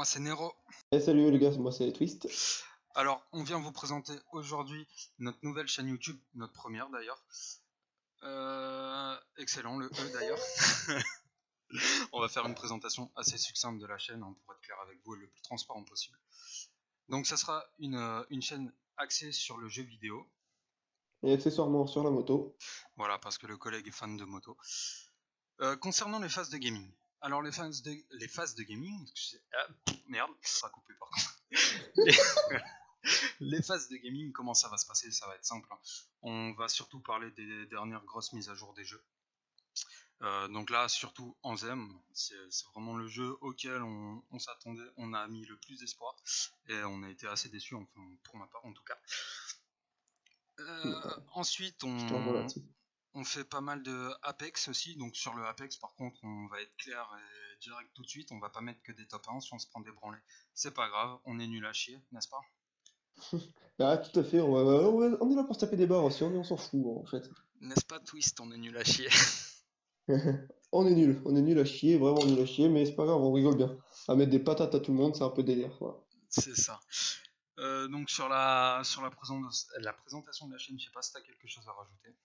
c'est Nero. Salut les gars, moi c'est Twist. Alors, on vient vous présenter aujourd'hui notre nouvelle chaîne YouTube, notre première d'ailleurs. Excellent, le E d'ailleurs. On va faire une présentation assez succincte de la chaîne, pour être clair avec vous et le plus transparent possible. Donc, ça sera une chaîne axée sur le jeu vidéo. Et accessoirement sur la moto. Voilà, parce que le collègue est fan de moto. Concernant les phases de gaming. Alors, les phases de gaming, merde, ça sera coupé par contre. Les phases de gaming, comment ça va se passer? Ça va être simple. On va surtout parler des dernières grosses mises à jour des jeux. Donc là, surtout Anthem, c'est vraiment le jeu auquel on s'attendait, on a mis le plus d'espoir et on a été assez déçus, enfin pour ma part en tout cas. Ensuite, Je te rejoins là-dessus. on fait pas mal de Apex aussi. Donc sur le Apex, par contre, on va être clair et direct tout de suite. On va pas mettre que des top 1 si on se prend des branlés. C'est pas grave, on est nul à chier, n'est-ce pas? Ah, tout à fait, on est là pour se taper des barres aussi, on s'en fout en fait. N'est-ce pas, Twist? On est nul à chier. On est nul à chier, vraiment nul à chier, mais c'est pas grave, on rigole bien. À mettre des patates à tout le monde, c'est un peu délire, quoi. C'est ça. Donc sur la présentation de la chaîne, je sais pas si t'as quelque chose à rajouter.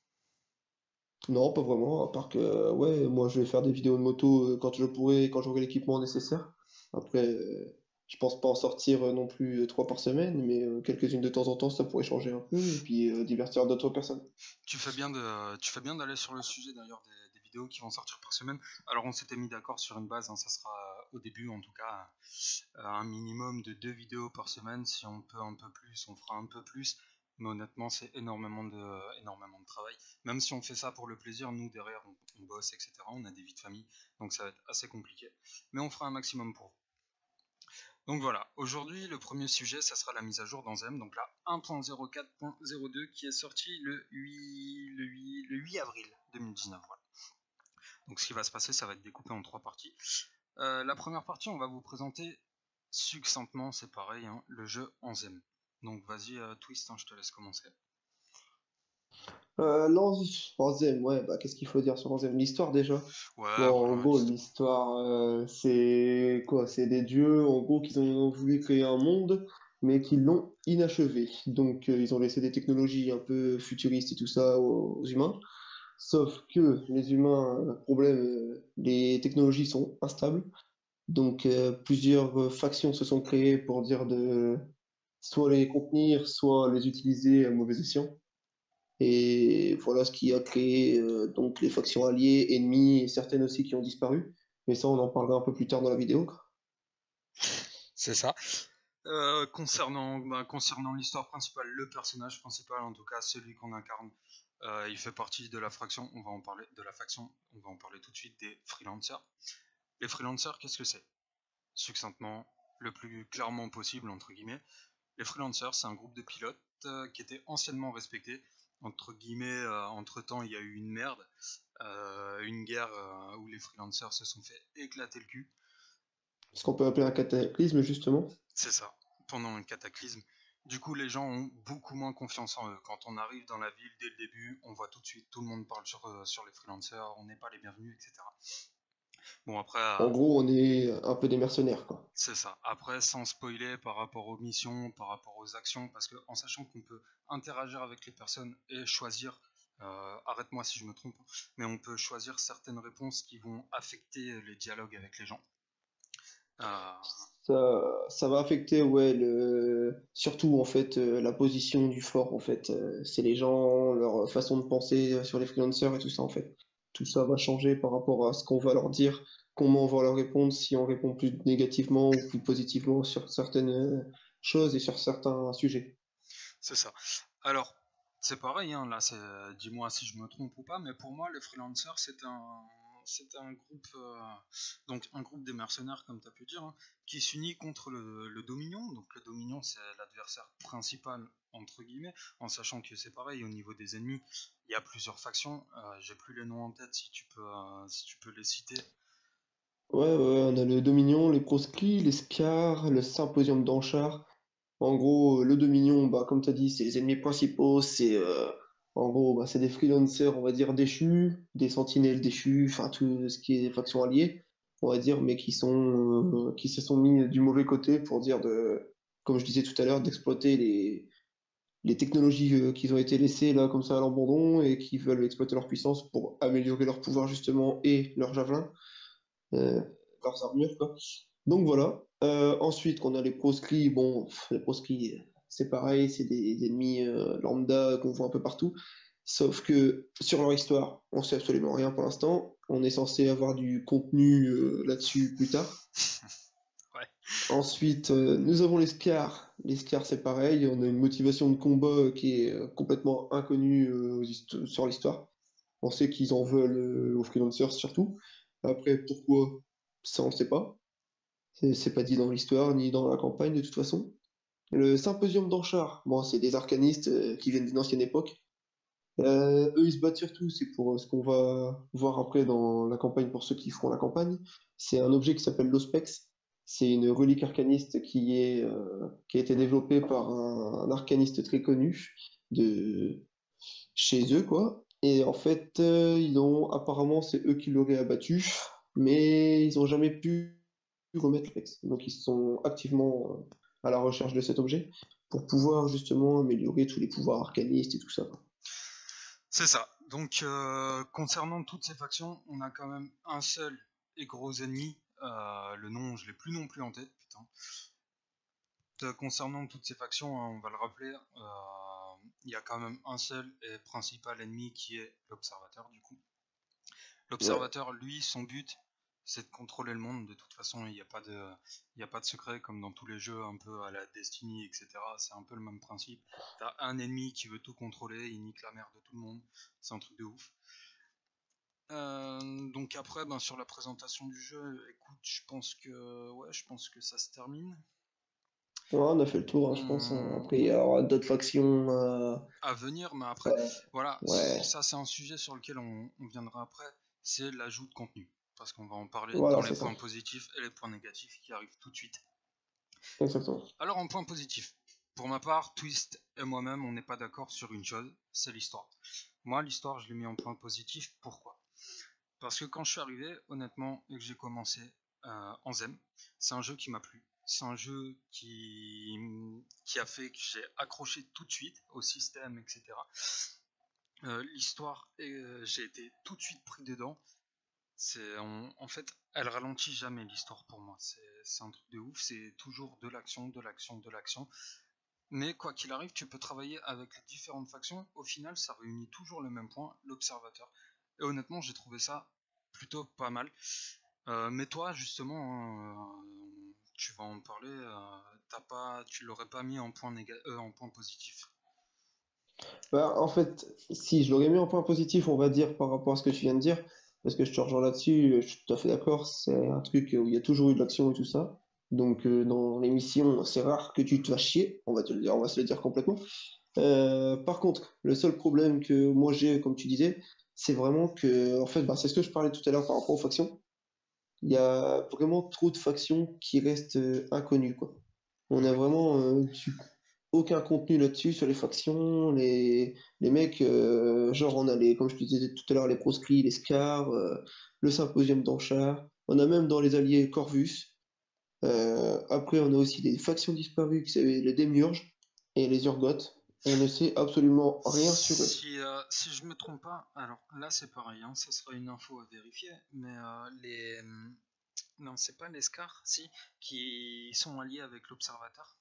Non, pas vraiment, à part que, ouais, moi je vais faire des vidéos de moto quand je pourrai, quand j'aurai l'équipement nécessaire. Après, je pense pas en sortir non plus 3 par semaine, mais quelques-unes de temps en temps, ça pourrait changer un peu, et puis divertir d'autres personnes. Tu fais bien d'aller sur le sujet d'ailleurs des vidéos qui vont sortir par semaine. Alors on s'était mis d'accord sur une base, ça sera au début en tout cas un minimum de 2 vidéos par semaine. Si on peut un peu plus, on fera un peu plus. Mais honnêtement, c'est énormément de travail. Même si on fait ça pour le plaisir, nous derrière on bosse, etc. On a des vies de famille, donc ça va être assez compliqué. Mais on fera un maximum pour vous. Donc voilà, aujourd'hui le premier sujet, ça sera la mise à jour d'Anthem, donc la 1.04.02 qui est sortie le 8 avril 2019. Voilà. Donc ce qui va se passer, ça va être découpé en 3 parties. La première partie, on va vous présenter succinctement, c'est pareil, le jeu Anthem. Donc vas-y Twist, je te laisse commencer. Anzem, ouais, bah qu'est-ce qu'il faut dire sur Anzem? L'histoire déjà. Bon, Ouais, en voilà, gros, l'histoire. l'histoire, c'est quoi? C'est des dieux, en gros, qui ont voulu créer un monde, mais qui l'ont inachevé. Donc, ils ont laissé des technologies un peu futuristes et tout ça aux humains. Sauf que les humains, problème, les technologies sont instables. Donc, plusieurs factions se sont créées pour dire de soit les contenir, soit les utiliser à mauvais escient. Et voilà ce qui a créé donc les factions alliées, ennemies, et certaines aussi qui ont disparu. Mais ça, on en parlera un peu plus tard dans la vidéo. C'est ça. Concernant l'histoire principale, le personnage principal, en tout cas celui qu'on incarne, il fait partie de la faction, on va en parler de la faction, on va en parler tout de suite des freelancers. Les freelancers, qu'est-ce que c'est? Succinctement, le plus clairement possible, entre guillemets, les freelancers, c'est un groupe de pilotes qui était anciennement respecté. Entre guillemets, entre-temps, il y a eu une merde, une guerre où les freelancers se sont fait éclater le cul. Ce qu'on peut appeler un cataclysme, justement. C'est ça, pendant un cataclysme. Du coup, les gens ont beaucoup moins confiance en eux. Quand on arrive dans la ville dès le début, on voit tout de suite, tout le monde parle sur les freelancers, on n'est pas les bienvenus, etc. Bon, après, En gros, on est un peu des mercenaires, quoi. c'est ça. Après, sans spoiler par rapport aux missions, par rapport aux actions, parce que en sachant qu'on peut interagir avec les personnes et choisir, arrête-moi si je me trompe, mais on peut choisir certaines réponses qui vont affecter les dialogues avec les gens. Euh, Ça va affecter, ouais, surtout, en fait, la position du fort, en fait. C'est les gens, leur façon de penser sur les freelancers et tout ça, en fait. Tout ça va changer par rapport à ce qu'on va leur dire, comment on va leur répondre, si on répond plus négativement ou plus positivement sur certaines choses et sur certains sujets. c'est ça. Alors, c'est pareil, là, dis-moi si je me trompe ou pas, mais pour moi, les freelancers, c'est un groupe, donc un groupe des mercenaires, comme tu as pu dire, qui s'unit contre le Dominion. Donc le Dominion, c'est l'adversaire principal, entre guillemets, en sachant que c'est pareil, au niveau des ennemis, il y a plusieurs factions. J'ai plus les noms en tête, si tu peux les citer. Ouais, on a le Dominion, les proscrits, les Scars, le Symposium d'Anchar. En gros, le Dominion, bah, comme tu as dit, c'est les ennemis principaux. C'est en gros, bah, c'est des freelancers, on va dire, déchus, des sentinelles déchus, enfin tout ce qui est factions alliées. on va dire, mais qui se sont mis du mauvais côté pour dire comme je disais tout à l'heure, d'exploiter les technologies qui ont été laissées là comme ça à l'abandon et qui veulent exploiter leur puissance pour améliorer leur pouvoir justement et leurs javelins, euh, leurs armures quoi. Donc voilà. Ensuite, on a les proscrits. Bon, les proscrits, c'est pareil, c'est des ennemis lambda qu'on voit un peu partout. Sauf que sur leur histoire, on sait absolument rien pour l'instant. On est censé avoir du contenu là-dessus plus tard. Ouais. Ensuite, nous avons les Scars. Les Scars, c'est pareil. On a une motivation de combat qui est complètement inconnue sur l'histoire. On sait qu'ils en veulent aux freelancers surtout. Après, pourquoi? Ça, on ne sait pas. C'est pas dit dans l'histoire ni dans la campagne de toute façon. Le Symposium d'Anchar, bon, c'est des arcanistes qui viennent d'une ancienne époque. Eux, ils se battent surtout, c'est pour ce qu'on va voir après dans la campagne pour ceux qui feront la campagne. C'est un objet qui s'appelle l'Ospex. C'est une relique arcaniste qui a été développée par un arcaniste très connu de chez eux, quoi. Et en fait, apparemment, c'est eux qui l'auraient abattu, mais ils n'ont jamais pu remettre l'Ospex. Donc, ils sont activement à la recherche de cet objet pour pouvoir justement améliorer tous les pouvoirs arcanistes et tout ça. C'est ça. Donc, concernant toutes ces factions, on a quand même un seul et gros ennemi. Le nom, je l'ai plus non plus en tête, putain. Concernant toutes ces factions, hein, on va le rappeler, il y a quand même un seul et principal ennemi qui est l'observateur, du coup. Ouais. L'observateur, lui, son but, c'est de contrôler le monde. De toute façon, il y a pas de secret comme dans tous les jeux un peu à la Destiny, etc. C'est un peu le même principe. T'as un ennemi qui veut tout contrôler, il nique la mère de tout le monde. C'est un truc de ouf. Donc après, ben, sur la présentation du jeu, écoute, je pense que ça se termine. Ouais, on a fait le tour, hein, je pense, hein. On, Après, il y aura d'autres factions. à venir, mais après, Ouais. voilà, Ouais. ça c'est un sujet sur lequel on viendra après, c'est l'ajout de contenu. Parce qu'on va en parler dans Voilà, les c'est ça. points positifs et les points négatifs qui arrivent tout de suite. Exactement. Alors en point positif, pour ma part, Twist et moi-même, on n'est pas d'accord sur une chose, c'est l'histoire. Moi, l'histoire, je l'ai mis en point positif, pourquoi? Parce que quand je suis arrivé, honnêtement, et que j'ai commencé en Zem, c'est un jeu qui m'a plu. C'est un jeu qui a fait que j'ai accroché tout de suite au système, etc. L'histoire, j'ai été tout de suite pris dedans. En fait, elle ralentit jamais l'histoire pour moi. C'est un truc de ouf. C'est toujours de l'action, de l'action, de l'action. Mais quoi qu'il arrive, tu peux travailler avec les différentes factions. Au final, ça réunit toujours le même point, l'observateur. Et honnêtement, j'ai trouvé ça plutôt pas mal. Mais toi, justement, hein, tu vas en parler. Tu l'aurais pas mis en point positif. Bah, en fait, si je l'aurais mis en point positif, on va dire, par rapport à ce que tu viens de dire, parce que je te rejoins là-dessus, je suis tout à fait d'accord, c'est un truc où il y a toujours eu de l'action et tout ça. Donc, dans les missions, c'est rare que tu te fasses chier, on va te le dire, on va se le dire complètement. Par contre, le seul problème que moi j'ai, comme tu disais, c'est vraiment que, en fait, bah, c'est ce que je parlais tout à l'heure par rapport aux factions. Il y a vraiment trop de factions qui restent inconnues, quoi. On a Oui. vraiment aucun contenu là-dessus sur les factions, les mecs, genre on a comme je te disais tout à l'heure, les proscrits, les Scars, le Symposium d'Anchar, on a même dans les alliés Corvus. Après, on a aussi des factions disparues, qui c'est les Démiurges et les Urgoth. On ne sait absolument rien sur eux. Si je me trompe pas, alors là c'est pareil, hein, ça sera une info à vérifier, mais non, c'est pas les Scars, si, qui sont alliés avec l'Observateur.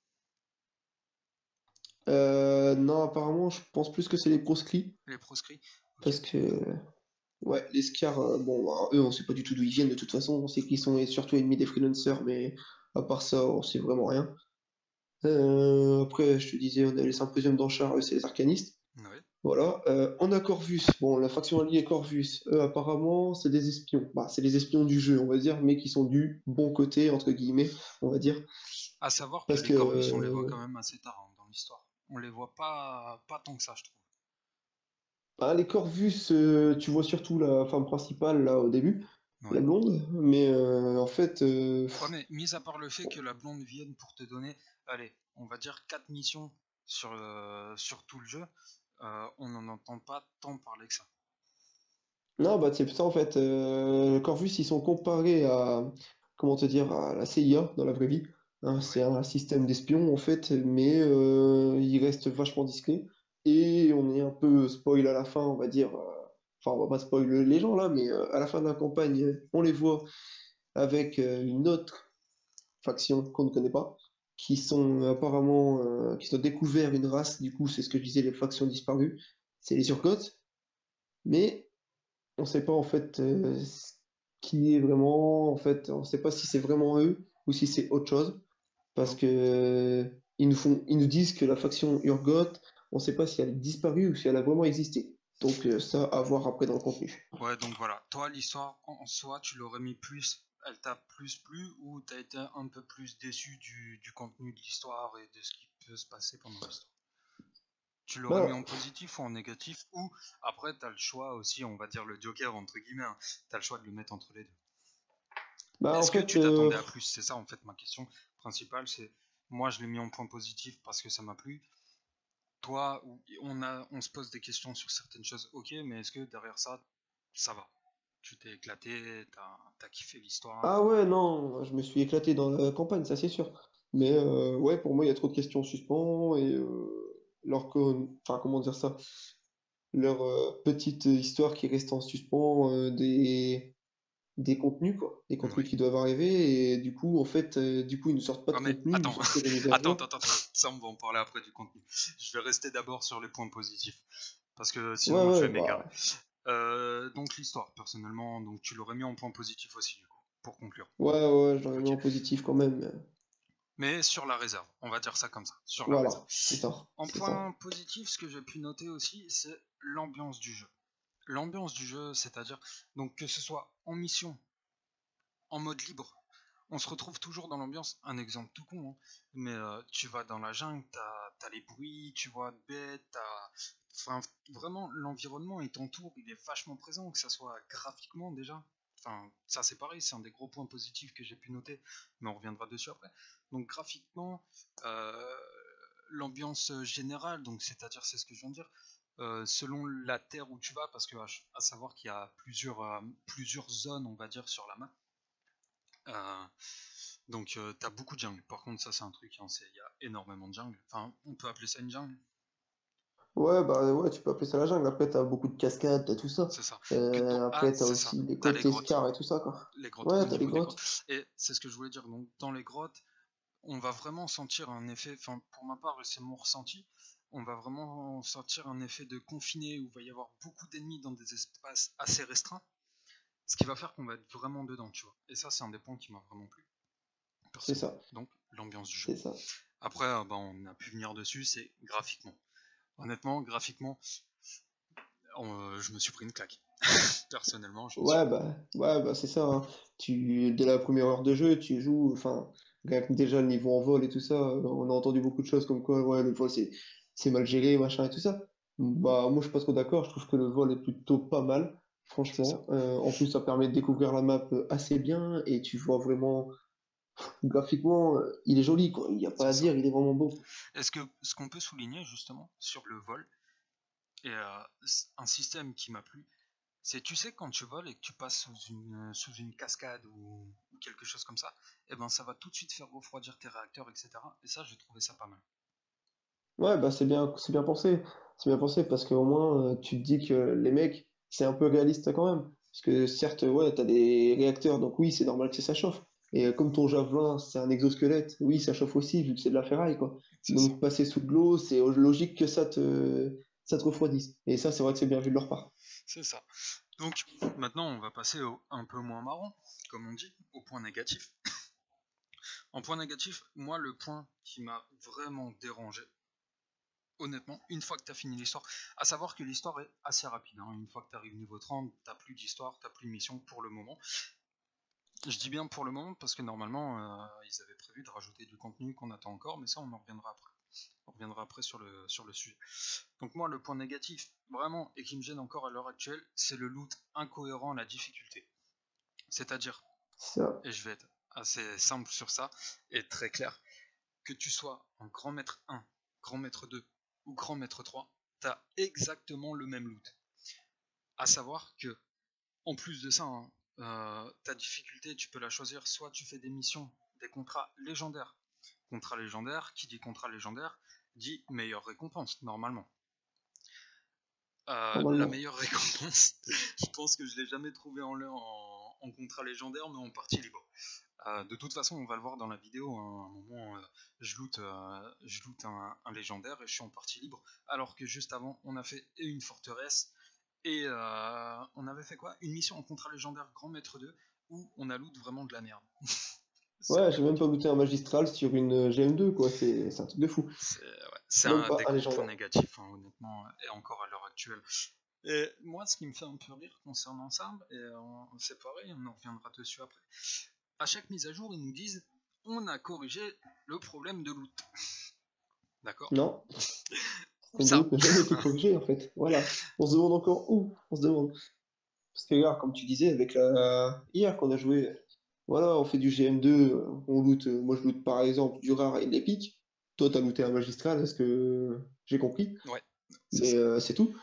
Non, apparemment, je pense plus que c'est les proscrits, Les proscrits. Ok. parce que ouais, les Scars, bon, bah, eux, on sait pas du tout d'où ils viennent de toute façon. On sait qu'ils sont surtout ennemis des freelancers, mais à part ça, on sait vraiment rien. Après, je te disais, on a les symposiums d'Anchar, eux, c'est les arcanistes. Ouais. Voilà. On a Corvus. Bon, la faction alliée Corvus, eux, apparemment, c'est des espions. Bah, c'est les espions du jeu, on va dire, mais qui sont du bon côté, entre guillemets, on va dire. À savoir que Parce les que, Corvus, on les voit quand même assez tard, hein, dans l'histoire. On les voit pas tant que ça, je trouve. bah, les Corvus, tu vois surtout la femme principale, là, au début, la Ouais. blonde, mais en fait, Ouais, mais mis à part le fait que la blonde vienne pour te donner, allez, on va dire 4 missions sur tout le jeu, on n'en entend pas tant parler que ça. Non, bah c'est ça en fait. Corvus, ils sont comparés à, comment te dire, à la CIA dans la vraie vie. Hein, c'est Ouais. un système d'espions en fait, mais il reste vachement discret. Et on est un peu spoil à la fin, on va dire. Enfin, on va pas spoiler les gens là, mais à la fin de la campagne, on les voit avec une autre faction qu'on ne connaît pas, qui sont apparemment, qui ont découvert une race. Du coup, c'est ce que je disais, les factions disparues. C'est les Urgoths. Mais on sait pas en fait ce qui est vraiment, en fait, on sait pas si c'est vraiment eux ou si c'est autre chose, parce Donc, que ils nous disent que la faction Urgot, on sait pas si elle est disparue ou si elle a vraiment existé. Donc ça, à voir après dans le contenu. ouais, donc voilà. Toi, l'histoire en soi, tu l'aurais mis plus, elle t'a plus plu ou t'as été un peu plus déçu du contenu de l'histoire et de ce qui peut se passer pendant l'histoire? Tu l'aurais mis en Bah, positif ou en négatif ou après t'as le choix aussi, on va dire le Joker entre guillemets, hein, t'as le choix de le mettre entre les deux. bah en Est-ce que fait, tu t'attendais à plus? C'est ça en fait ma question principale, c'est moi je l'ai mis en point positif parce que ça m'a plu. Toi, on se pose des questions sur certaines choses, ok, mais est-ce que derrière ça, ça va? Tu t'es éclaté, t'as kiffé l'histoire. ah ouais, non, je me suis éclaté dans la campagne, ça c'est sûr. Mais ouais, pour moi, il y a trop de questions en suspens et enfin, comment dire ça? Leur petite histoire qui reste en suspens des contenus, quoi. Des contenus Oui. qui doivent arriver. Et du coup, en fait, du coup, ils ne sortent pas de Ah mais contenu, ils nous attends, sortent que des mises à attends, jour. attends, attends, ça on va en parler après du contenu. Je vais rester d'abord sur les points positifs, parce que Ouais, sinon je ouais, vais m'égarer. bah, Donc l'histoire, personnellement, donc tu l'aurais mis en point positif aussi du coup, pour conclure. ouais, ouais, j'en ai mis Ok. en positif quand même. Mais sur la réserve, on va dire ça comme ça, sur la réserve. Voilà, c'est ça, En c'est ça. point positif, ce que j'ai pu noter aussi, c'est l'ambiance du jeu. L'ambiance du jeu, c'est-à-dire donc que ce soit en mission, en mode libre, on se retrouve toujours dans l'ambiance. Un exemple tout con, hein, mais tu vas dans la jungle, t'as les bruits, tu vois de bêtes, enfin vraiment l'environnement il t'entoure, il est vachement présent, que ça soit graphiquement déjà. Enfin, ça c'est pareil, c'est un des gros points positifs que j'ai pu noter, mais on reviendra dessus après. Donc graphiquement, l'ambiance générale, donc c'est-à-dire c'est ce que je viens de dire, selon la terre où tu vas, parce que à savoir qu'il y a plusieurs zones, on va dire, sur la map. Euh, donc t'as beaucoup de jungle. Par contre, ça c'est un truc, hein, il y a énormément de jungle. Enfin, on peut appeler ça une jungle, Ouais, bah ouais, tu peux appeler ça la jungle. Après, t'as beaucoup de cascades, t'as tout ça. c'est ça. Ah, Après, t'as c'est ça. aussi les T'as les côtés grottes. Scar et tout ça, quoi. Les grottes, Ouais, au t'as les niveau des grottes. grottes. Et c'est ce que je voulais dire. Donc, dans les grottes, on va vraiment sentir un effet, enfin, pour ma part, c'est mon ressenti. On va vraiment sentir un effet de confiné où il va y avoir beaucoup d'ennemis dans des espaces assez restreints. Ce qui va faire qu'on va être vraiment dedans, tu vois. Et ça, c'est un des points qui m'a vraiment plu, C'est personnellement. ça, Donc, l'ambiance du jeu. c'est ça. Après, bah, on a pu venir dessus, c'est graphiquement. Honnêtement, graphiquement, je me suis pris une claque. Personnellement, je me suis. Ouais, bah c'est ça. Hein. Dès la première heure de jeu, tu joues, enfin, rien que déjà le niveau en vol et tout ça, on a entendu beaucoup de choses comme quoi, ouais, le vol c'est mal géré, machin et tout ça. Bah, moi, je suis pas trop d'accord. Je trouve que le vol est plutôt pas mal, C'est ça. franchement. En plus, ça permet de découvrir la map assez bien et tu vois vraiment, graphiquement, il est joli, quoi. Il n'y a pas C'est à ça. dire, il est vraiment beau. Est-ce que ce qu'on peut souligner justement sur le vol et un système qui m'a plu, c'est tu sais quand tu voles et que tu passes sous une cascade ou quelque chose comme ça, et ben ça va tout de suite faire refroidir tes réacteurs, etc. Et ça, j'ai trouvé ça pas mal. Ouais, bah c'est bien pensé. C'est bien pensé parce qu'au moins tu te dis que les mecs, c'est un peu réaliste quand même. Parce que certes, ouais, t'as des réacteurs, donc oui, c'est normal que ça chauffe. Et comme ton javelin, c'est un exosquelette, oui, ça chauffe aussi, vu que c'est de la ferraille, quoi. C'est ça. Donc passer sous de l'eau, c'est logique que ça te refroidisse. Et ça, c'est vrai que c'est bien vu de leur part. C'est ça. Donc maintenant, on va passer au un peu moins marrant, comme on dit, au point négatif. En point négatif, moi, le point qui m'a vraiment dérangé, honnêtement, une fois que tu as fini l'histoire, à savoir que l'histoire est assez rapide, hein. Une fois que tu arrives niveau 30, t'as plus d'histoire, t'as plus de mission pour le moment. Je dis bien pour le moment parce que normalement, ils avaient prévu de rajouter du contenu qu'on attend encore, mais ça, on en reviendra après. On reviendra après sur le sujet. Donc moi, le point négatif, vraiment, et qui me gêne encore à l'heure actuelle, c'est le loot incohérent à la difficulté. C'est-à-dire, Ça, et je vais être assez simple sur ça, et très clair, que tu sois en grand maître 1, grand maître 2 ou grand maître 3, t'as exactement le même loot. À savoir que En plus de ça, hein, ta difficulté, tu peux la choisir. Soit tu fais des missions, des contrats légendaires. Contrat légendaire, qui dit contrat légendaire, dit meilleure récompense, normalement. La normalement. meilleure récompense, je pense que je l'ai jamais trouvé en contrat légendaire, mais en partie libre. De toute façon, on va le voir dans la vidéo, hein, à un moment, je loot un légendaire et je suis en partie libre. Alors que juste avant, on a fait une forteresse et on avait fait quoi? Une mission en contrat légendaire Grand Maître 2 où on a loot vraiment de la merde. C'est Ouais, j'ai tellement même pas dur. looté un magistral sur une GM2, quoi. C'est un truc de fou. C'est Même un pas des un gros points légendaire. négatifs, hein, honnêtement, et encore à l'heure actuelle. Et moi, ce qui me fait un peu rire concernant ça, et c'est pareil, on en reviendra dessus après. À chaque mise à jour, ils nous disent on a corrigé le problème de loot. D'accord? Non, Où comme de ça? doute n'a jamais été corrigé, en fait. Voilà. On se demande encore où. On se demande. Parce que, regarde, comme tu disais, avec la... hier qu'on a joué, voilà, on fait du GM2, on loot, moi je loot par exemple du rare et de l'épique. Toi, t'as looté un magistral, est-ce que j'ai compris? Ouais, c'est Mais ça. c'est tout.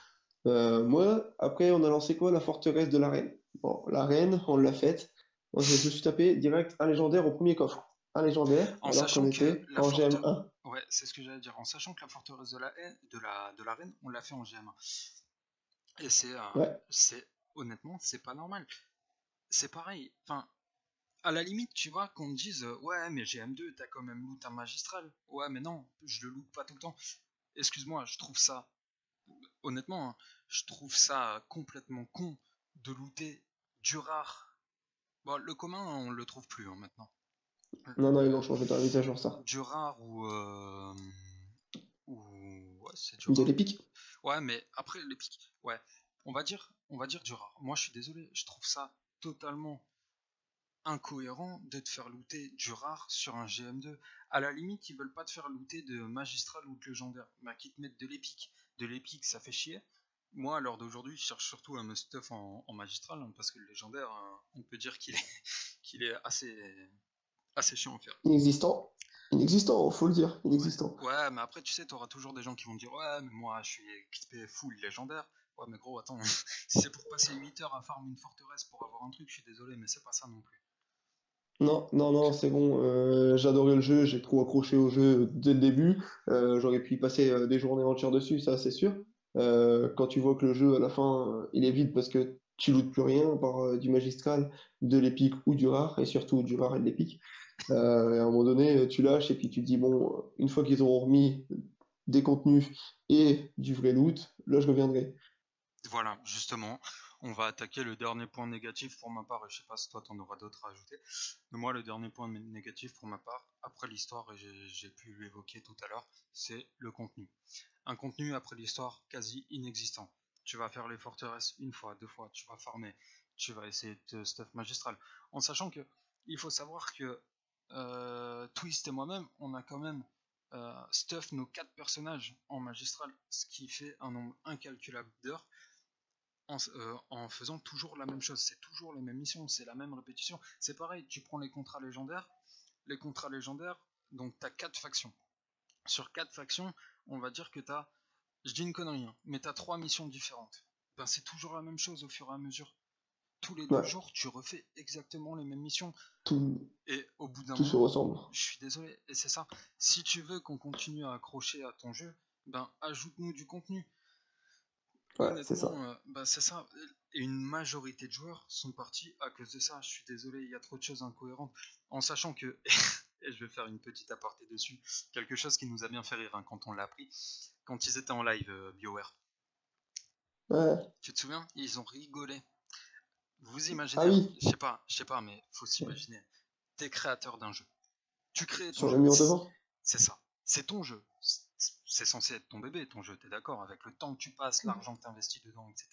Moi, après, on a lancé quoi? La forteresse de l'arène. Bon, l'arène, on l'a faite. Moi, je me suis tapé direct un légendaire au premier coffre. Un légendaire, En alors qu'on sachant que était la en forte... GM1. Ouais, c'est ce que j'allais dire. En sachant que la forteresse de la haine, de la reine, on l'a fait en GM1. Et Ouais, c'est honnêtement, c'est pas normal. C'est pareil. Enfin, à la limite, tu vois, qu'on me dise ouais, mais GM2, t'as quand même loot un magistral. Ouais, mais non, je le loot pas tout le temps. Excuse-moi, je trouve ça, honnêtement, hein, je trouve ça complètement con de looter du rare. Bon, le commun, on le trouve plus hein, maintenant. non, non, ils l'ont Le, changé dans la mise à jour, ça. du rare ou ouais, c'est du De rare. l'épique. Ouais, mais après l'épique, ouais, on va dire du rare. Moi, je suis désolé, je trouve ça totalement incohérent de te faire looter du rare sur un GM2. À la limite, ils veulent pas te faire looter de magistral ou de légendaire, mais qu'ils te mettent de l'épique. De l'épique, ça fait chier. Moi, à l'heure d'aujourd'hui, je cherche surtout à me stuff en magistral, hein, parce que le légendaire, on peut dire qu'il est, qu'il est assez chiant à faire. Inexistant. Inexistant, faut le dire, Ouais. inexistant. Ouais, mais après, tu sais, t'auras toujours des gens qui vont dire ouais, mais moi, je suis équipé full légendaire. Ouais, mais gros, attends, si c'est pour passer 8 heures à farm une forteresse pour avoir un truc, je suis désolé, mais c'est pas ça non plus. Non, non, Donc, non, c'est bon. J'adorais le jeu, j'ai trop accroché au jeu dès le début. J'aurais pu y passer des journées entières dessus, ça c'est sûr. Quand tu vois que le jeu à la fin il est vide parce que tu lootes plus rien à part du magistral, de l'épique ou du rare, et surtout du rare et de l'épique. Et à un moment donné, tu lâches et puis tu te dis bon, une fois qu'ils auront remis des contenus et du vrai loot, là je reviendrai. voilà, justement, on va attaquer le dernier point négatif pour ma part, et je sais pas si toi t'en auras d'autres à ajouter, mais moi le dernier point négatif pour ma part, après l'histoire, et j'ai pu l'évoquer tout à l'heure, c'est le contenu. Un contenu après l'histoire quasi inexistant. Tu vas faire les forteresses une fois, deux fois, tu vas farmer, tu vas essayer de stuff magistral, en sachant que il faut savoir que Twist et moi-même, on a quand même stuff nos 4 personnages en magistral, ce qui fait un nombre incalculable d'heures en faisant toujours la même chose. C'est toujours les mêmes missions, c'est la même répétition. C'est pareil, tu prends les contrats légendaires. Les contrats légendaires, donc tu as 4 factions. Sur 4 factions, on va dire que tu as, je dis une connerie, hein, mais tu as 3 missions différentes. Ben, c'est toujours la même chose au fur et à mesure. Tous les 2 Ouais, jours, tu refais exactement les mêmes missions. tout, Et au bout d'un tout se moment, ressemble. je suis désolé, et c'est ça. Si tu veux qu'on continue à accrocher à ton jeu, ben ajoute-nous du contenu. Ouais, c'est ça. Honnêtement, bah c'est ça. Et une majorité de joueurs sont partis à cause de ça. Je suis désolé, il y a trop de choses incohérentes. En sachant que, et je vais faire une petite aparté dessus, quelque chose qui nous a bien fait rire hein, quand on l'a appris, quand ils étaient en live, BioWare. Ouais. Tu te souviens? Ils ont rigolé. Vous Ah imaginez, hein, oui, je sais pas, mais faut s'imaginer. T'es créateur d'un jeu. Tu crées ton sur le jeu. mur devant. C'est ça. C'est ton jeu. C'est censé être ton bébé, ton jeu. T'es d'accord avec le temps que tu passes, l'argent que tu investis dedans, etc.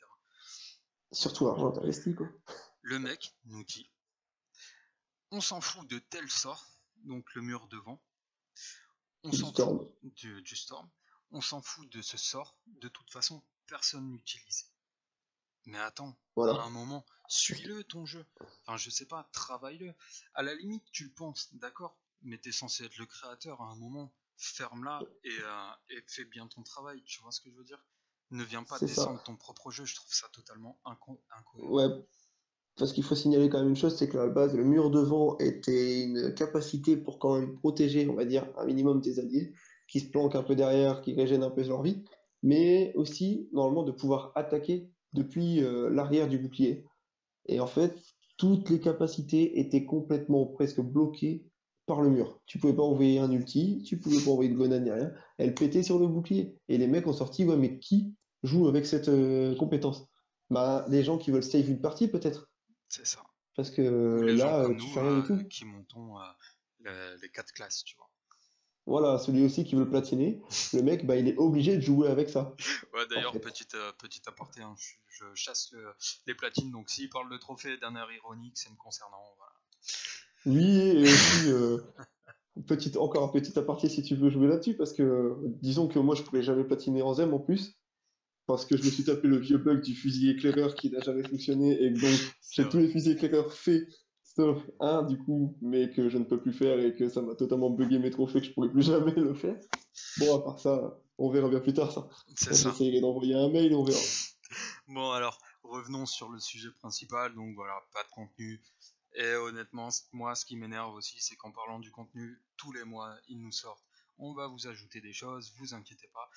Surtout l'argent investi, quoi. Le mec nous dit on s'en fout de tel sort, donc le mur devant, on Du s'en fout Storm. du storm, on s'en fout de ce sort, de toute façon, personne l'utilise. Mais attends, à un Voilà. moment, suis-le ton jeu. Enfin, je sais pas, travaille-le. À la limite, tu le penses, d'accord, mais t'es censé être le créateur à un moment. Ferme-la et fais bien ton travail, tu vois ce que je veux dire? Ne viens pas C'est ça. descendre ton propre jeu, je trouve ça totalement incohérent. Ouais, Parce qu'il faut signaler quand même une chose, c'est qu'à la base, le mur devant était une capacité pour quand même protéger, on va dire, un minimum des alliés, qui se planquent un peu derrière, qui régènent un peu leur vie, mais aussi, normalement, de pouvoir attaquer depuis l'arrière du bouclier. Et en fait, toutes les capacités étaient complètement presque bloquées par le mur. Tu pouvais pas envoyer un ulti, tu pouvais pas envoyer de grenade ni rien. Elle pétait sur le bouclier. Et les mecs ont sorti, ouais, mais qui joue avec cette compétence? Bah, des gens qui veulent save une partie, peut-être. C'est ça. Parce que Ou les gens là, comme tu nous fais rien du tout. qui montons les 4 classes, tu vois. Voilà, celui aussi qui veut platiner, le mec, bah, il est obligé de jouer avec ça, Ouais, en d'ailleurs, fait. petit aparté, hein, je chasse les platines, donc s'il parle de trophée d'un air ironique, c'est me concernant. Voilà. Oui, et aussi, encore un petit aparté si tu veux jouer là-dessus, parce que disons que moi je pourrais jamais platiner en ZEM en plus, parce que je me suis tapé le vieux bug du fusil éclaireur qui n'a jamais fonctionné, et que donc C'est j'ai tous vrai. les fusils éclaireurs faits, sauf un du coup, mais que je ne peux plus faire et que ça m'a totalement bugué mes trophées, que je pourrais plus jamais le faire. Bon, à part ça, on verra bien plus tard ça. C'est Moi ça. j'essayerai d'envoyer un mail, on verra. Bon, alors, revenons sur le sujet principal. Donc voilà, pas de contenu. Et honnêtement, moi, ce qui m'énerve aussi, c'est qu'en parlant du contenu, tous les mois, ils nous sortent. On va vous ajouter des choses, vous inquiétez pas.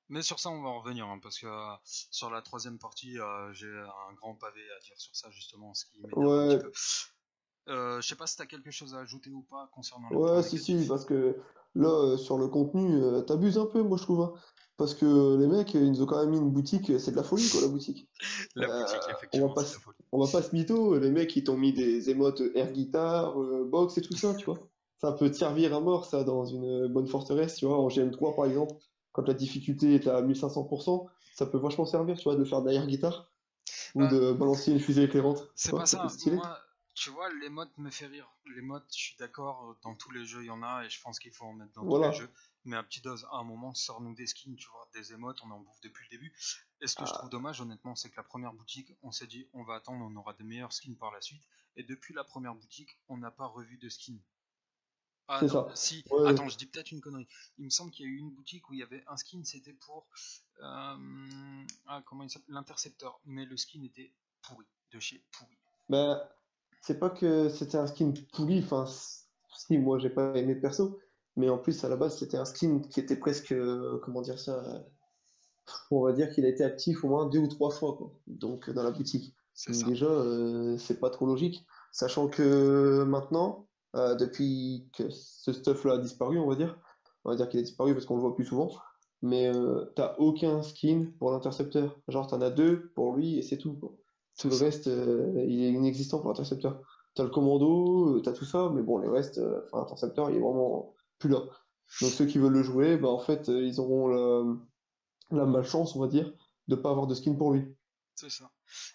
Mais sur ça, on va en revenir, hein, parce que sur la troisième partie, j'ai un grand pavé à dire sur ça, justement, ce qui m'énerve un petit Ouais, peu. Je sais pas si tu as quelque chose à ajouter ou pas concernant le point ouais, si, si, négatif. parce que là, sur le contenu, t'abuses un peu, moi je trouve, hein. Parce que les mecs, ils nous ont quand même mis une boutique, c'est de la folie, quoi, la boutique. La boutique, On va effectivement, pas, c'est de la folie. on va pas se mytho, les mecs, ils t'ont mis des émotes air guitar, box et tout ça, tu vois. Ça peut te servir à mort, ça, dans une bonne forteresse, tu vois. En GM3, par exemple, quand la difficulté est à 1500%, ça peut vachement servir, tu vois, de faire de l'air guitar ou Bah, de balancer une fusée éclairante, tu c'est vois, pas ça peut être ça. stylé. Moi, tu vois, les modes me fait rire. Les modes, je suis d'accord, dans tous les jeux, il y en a, et je pense qu'il faut en mettre dans tous les Voilà. jeux. Mais à petite dose, à un moment, sors-nous des skins, tu vois, des émotes, on en bouffe depuis le début. Et ce que je trouve Ah, dommage, honnêtement, c'est que la première boutique, on s'est dit, on va attendre, on aura des meilleurs skins par la suite. Et depuis la première boutique, on n'a pas revu de skins. Ah c'est non, ça. si, Ouais, attends, je dis peut-être une connerie. Il me semble qu'il y a eu une boutique où il y avait un skin, c'était pour. Comment il s'appelle? L'intercepteur. Mais le skin était pourri, de chez pourri. ben, c'est pas que c'était un skin pourri, enfin, si, moi j'ai pas aimé perso, mais en plus à la base c'était un skin qui était presque, comment dire ça, on va dire qu'il a été actif au moins 2 ou 3 fois, quoi, donc dans la boutique. C'est Donc ça. déjà, c'est pas trop logique, sachant que maintenant, depuis que ce stuff-là a disparu, on va dire qu'il a disparu parce qu'on le voit plus souvent, mais t'as aucun skin pour l'intercepteur. Genre t'en as deux pour lui et c'est tout, quoi. Tout C'est le ça. reste, il est inexistant pour l'intercepteur. T'as le commando, t'as tout ça, mais bon, les restes, enfin, l'intercepteur, il est vraiment plus là. Donc ceux qui veulent le jouer, bah, en fait, ils auront la malchance, on va dire, de pas avoir de skin pour lui. C'est ça.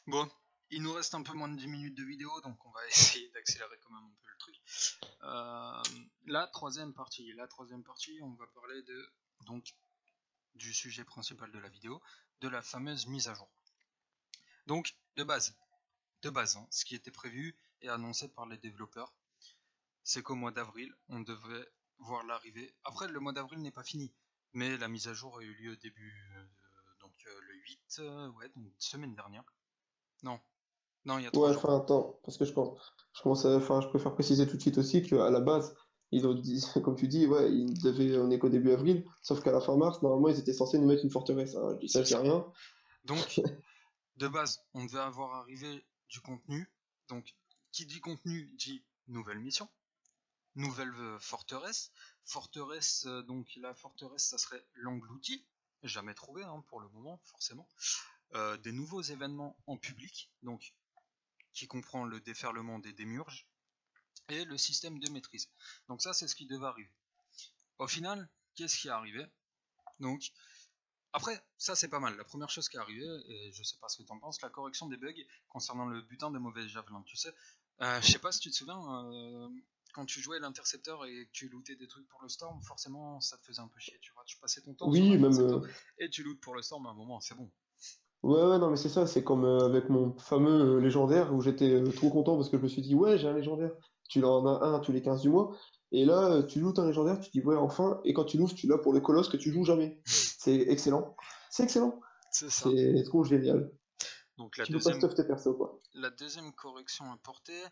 Bon, il nous reste un peu moins de 10 minutes de vidéo, donc on va essayer d'accélérer quand même un peu le truc. La troisième partie. La troisième partie, on va parler donc, du sujet principal de la vidéo, de la fameuse mise à jour. Donc, de base, hein, ce qui était prévu et annoncé par les développeurs, c'est qu'au mois d'avril, on devait voir l'arrivée. Après, le mois d'avril n'est pas fini, mais la mise à jour a eu lieu début, donc le 8, ouais, donc semaine dernière. Non, non, il y a 3 Ouais, jours. enfin, attends, parce que enfin, je préfère préciser tout de suite aussi qu'à la base, ils ont dit, comme tu dis, ouais, on est qu'au début avril, sauf qu'à la fin mars, normalement, ils étaient censés nous mettre une forteresse, hein. Je dis ça, C'est je dis ça. rien. Donc, de base, on devait avoir arrivé du contenu. Donc, qui dit contenu dit nouvelle mission, nouvelle forteresse. Forteresse, donc la forteresse, ça serait l'englouti. Jamais trouvé, hein, pour le moment, forcément. Des nouveaux événements en public, donc qui comprend le déferlement des démurges et le système de maîtrise. Donc ça, c'est ce qui devait arriver. Au final, qu'est-ce qui est arrivé? Donc, après, ça c'est pas mal. La première chose qui est arrivée, et je sais pas ce que t'en penses, la correction des bugs concernant le butin des mauvais javelins. Tu sais, je sais pas si tu te souviens, quand tu jouais l'intercepteur et que tu lootais des trucs pour le storm, forcément ça te faisait un peu chier. Tu vois, tu passais ton temps sur Oui, même, l'intercepteur et tu lootes pour le storm à un moment, c'est bon. ouais, ouais, non, mais c'est ça, c'est comme avec mon fameux légendaire où j'étais trop content parce que je me suis dit, ouais, j'ai un légendaire. Tu en as un tous les 15 du mois. Et là, tu lootes un légendaire, tu te dis, ouais, enfin. Et quand tu l'ouvres, tu l'as pour le colosse que tu joues jamais. C'est excellent. C'est excellent. C'est ça. C'est trop génial. Donc Tu peux pas stuff tes persos, quoi. la deuxième correction apportée,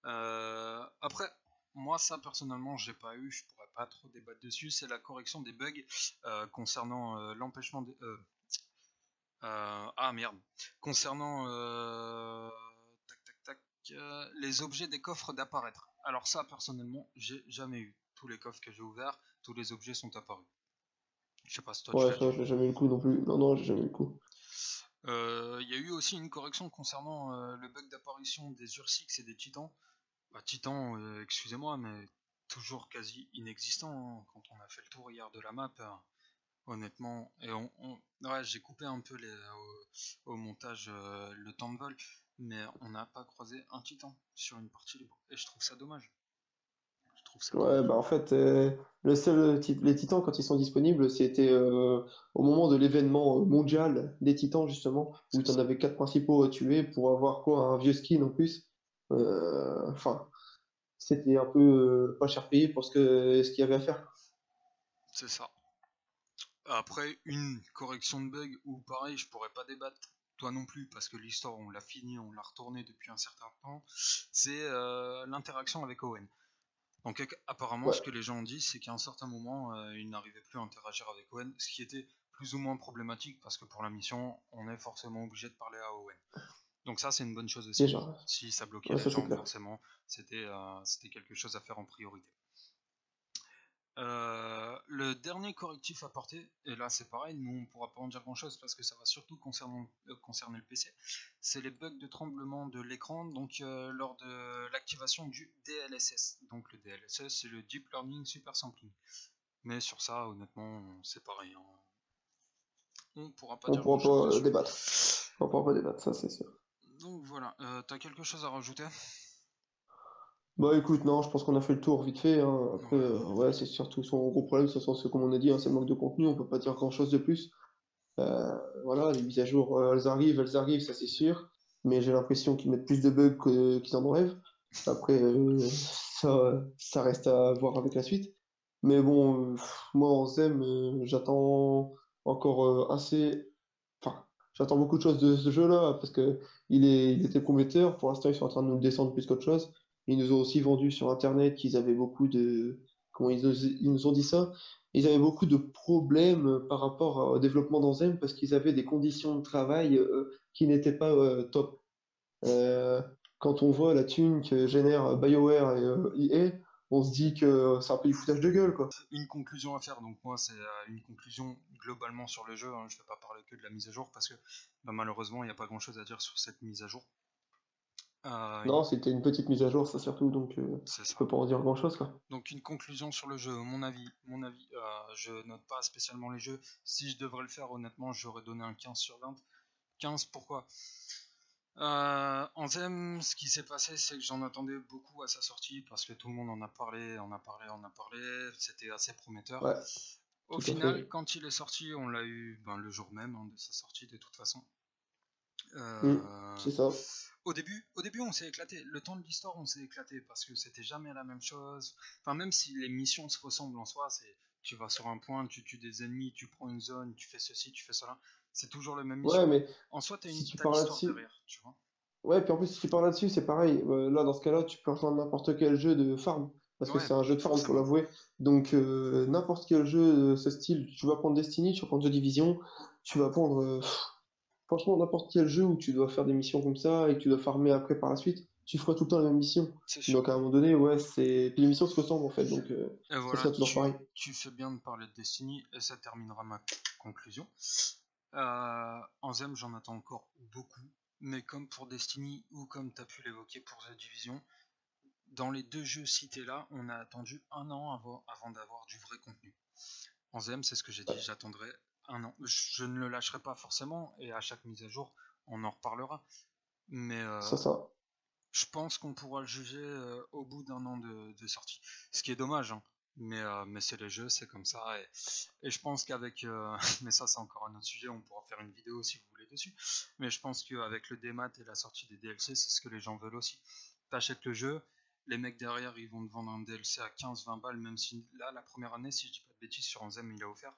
après, moi ça personnellement j'ai pas eu, je pourrais pas trop débattre dessus, c'est la correction des bugs concernant l'empêchement des... ah merde, concernant tac tac tac, les objets des coffres d'apparaître. Alors ça personnellement j'ai jamais eu. Tous les coffres que j'ai ouverts, tous les objets sont apparus. Je sais pas si toi tu Ouais, l'as ça, déjà j'ai eu. jamais eu le coup non plus. Non, non, j'ai jamais eu le coup. Il y a eu aussi une correction concernant le bug d'apparition des Ursix et des Titans. Bah, Titan, excusez-moi, mais toujours quasi inexistant hein, quand on a fait le tour hier de la map. Honnêtement, et ouais, j'ai coupé un peu au montage le temps de vol, mais on n'a pas croisé un Titan sur une partie libre. Et je trouve ça dommage. Je trouve ça Ouais, dommage. bah en fait, les titans, quand ils sont disponibles, c'était au moment de l'événement mondial des titans, justement, où C'est tu en ça. avais quatre principaux à tuer pour avoir quoi, un vieux skin en plus. Enfin, c'était un peu pas cher payé pour ce qu'il y avait à faire. C'est ça. Après, une correction de bug, ou pareil, je pourrais pas débattre, toi non plus, parce que l'histoire, on l'a fini, on l'a retourné depuis un certain temps, c'est l'interaction avec Owen. Donc apparemment, ce Ouais, que les gens ont dit, c'est qu'à un certain moment, ils n'arrivaient plus à interagir avec Owen, ce qui était plus ou moins problématique, parce que pour la mission, on est forcément obligé de parler à Owen. Donc ça, c'est une bonne chose aussi. déjà. Si ça bloquait Ouais, les ça c'est gens, clair. forcément, c'était quelque chose à faire en priorité. Le dernier correctif apporté, et là c'est pareil, nous on pourra pas en dire grand chose parce que ça va surtout concerner le PC, c'est les bugs de tremblement de l'écran donc lors de l'activation du DLSS. Donc le DLSS c'est le Deep Learning Super Sampling. Mais sur ça honnêtement c'est pareil, hein. On pourra pas On dire grand pourra chose pas dessus. débattre. On pourra pas débattre, ça c'est sûr. Donc voilà, t'as quelque chose à rajouter? Bah écoute, non, je pense qu'on a fait le tour vite fait, hein. Ouais, Après, on a fait ouais, le c'est tour. surtout son gros problème, c'est comme on a dit, hein, c'est le manque de contenu, on peut pas dire grand-chose de plus. Euh, voilà, les mises à jour, elles arrivent, ça c'est sûr, mais j'ai l'impression qu'ils mettent plus de bugs qu'ils en enlèvent. Après, ça reste à voir avec la suite. Mais bon, moi en ZEM, j'attends encore enfin, j'attends beaucoup de choses de ce jeu-là parce que il était prometteur. Pour l'instant, ils sont en train de nous le descendre plus qu'autre chose. Ils nous ont aussi vendu sur Internet qu'ils avaient beaucoup de, comment ils nous ont dit ça? Ils avaient beaucoup de problèmes par rapport au développement d'Anzem parce qu'ils avaient des conditions de travail qui n'étaient pas top. Euh, Quand on voit la thune que génère BioWare et EA, on se dit que c'est un peu du foutage de gueule, quoi. Une conclusion à faire, donc moi c'est une conclusion globalement sur le jeu, hein. Je ne vais pas parler que de la mise à jour parce que bah, malheureusement il n'y a pas grand chose à dire sur cette mise à jour. Non, c'était une petite mise à jour, ça surtout, donc C'est je ça. peux pas en dire grand-chose, quoi. Donc une conclusion sur le jeu, mon avis, je note pas spécialement les jeux. Si je devrais le faire honnêtement, j'aurais donné un 15 sur 20. 15 pourquoi Anthem, ce qui s'est passé, c'est que j'en attendais beaucoup à sa sortie parce que tout le monde en a parlé, c'était assez prometteur. Ouais, Au tout à final, fait. quand il est sorti, on l'a eu ben, le jour même hein, de sa sortie de toute façon. C'est ça. Au début, on s'est éclaté. Le temps de l'histoire, on s'est éclaté parce que c'était jamais la même chose. Enfin, même si les missions se ressemblent en soi, c'est tu vas sur un point, tu tues des ennemis, tu prends une zone, tu fais ceci, tu fais cela. C'est toujours la même mission, Ouais, mais mais en soi, si tu t'as parles l'histoire là-dessus, derrière, tu vois. ouais, puis en plus, si tu parles là-dessus, c'est pareil. Là, dans ce cas-là, tu peux rejoindre n'importe quel jeu de farm, parce que Ouais, c'est un jeu de farm, faut forcément. l'avouer. Donc, n'importe quel jeu de ce style, tu vas prendre Destiny, tu vas prendre The Division, tu vas prendre, franchement, n'importe quel jeu où tu dois faire des missions comme ça et que tu dois farmer après par la suite, tu feras tout le temps la même mission. C'est sûr. Donc, à un moment donné, ouais, c'est. Puis les missions se ressemblent, en fait, donc, Et ça voilà, sera toujours pareil. tu fais bien de parler de Destiny, et ça terminera ma conclusion. Anthem, j'en attends encore beaucoup, mais comme pour Destiny ou comme tu as pu l'évoquer pour The Division, dans les deux jeux cités là, on a attendu un an avant d'avoir du vrai contenu. Anthem, c'est ce que j'ai dit, j'attendrai un an. Je ne le lâcherai pas forcément, et à chaque mise à jour, on en reparlera. Mais Ça. je pense qu'on pourra le juger au bout d'un an de sortie. Ce qui est dommage, hein. Mais c'est les jeux, c'est comme ça. Et je pense qu'avec. Mais ça, c'est encore un autre sujet, on pourra faire une vidéo si vous voulez dessus. Mais je pense qu'avec le démat et la sortie des DLC, c'est ce que les gens veulent aussi. T'achètes le jeu, les mecs derrière, ils vont te vendre un DLC à 15-20 balles, même si là, la première année, si je dis pas de bêtises, sur Anthem, il a offert.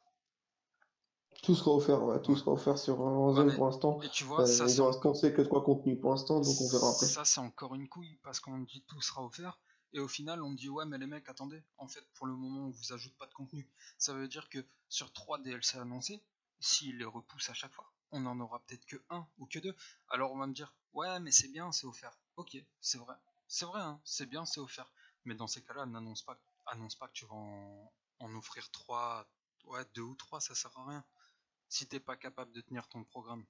Tout sera offert, ouais, tout Ouais. sera offert sur Ouais, Warzone mais pour l'instant. et tu vois, ça Ils c'est ont encore annoncé que 3 contenus pour l'instant, donc on verra après. ça c'est encore une couille parce qu'on dit tout sera offert et au final on dit ouais mais les mecs attendez, en fait pour le moment on vous ajoute pas de contenu. Ça veut dire que sur 3 DLC annoncés, s'ils les repoussent à chaque fois, on en aura peut-être que un ou que deux. Alors on va me dire ouais mais c'est bien, c'est offert. Ok, c'est vrai, hein, c'est bien, c'est offert. Mais dans ces cas-là, annonce pas que tu vas en offrir 3, ouais 2 ou 3, ça sert à rien. Si t'es pas capable de tenir ton programme.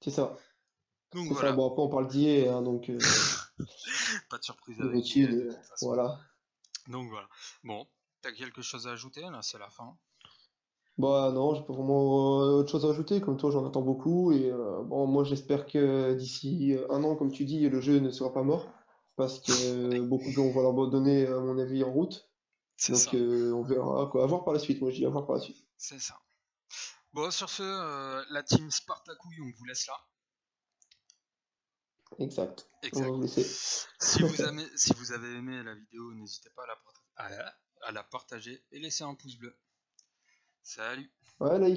C'est ça. Donc C'est ça. voilà, Bon, après, on parle d'IA, hein, donc pas de surprise niveau avec EA team, de toute façon. voilà. Donc voilà. Bon, t'as quelque chose à ajouter là, c'est la fin. Bah non, j'ai pas vraiment autre chose à ajouter. Comme toi, j'en attends beaucoup. Et bon, moi, j'espère que d'ici un an, comme tu dis, le jeu ne sera pas mort. Parce que beaucoup de gens vont l'abandonner, à mon avis, en route. C'est Donc, ça, on verra, quoi. À voir par la suite, moi, je dis à voir par la suite. c'est ça. Bon, sur ce, la team Spartacouille, on vous laisse là. Exact. On va Exact. vous laisser. Si vous avez aimé la vidéo, n'hésitez pas à la partager et laisser un pouce bleu. Salut! Ouais, là,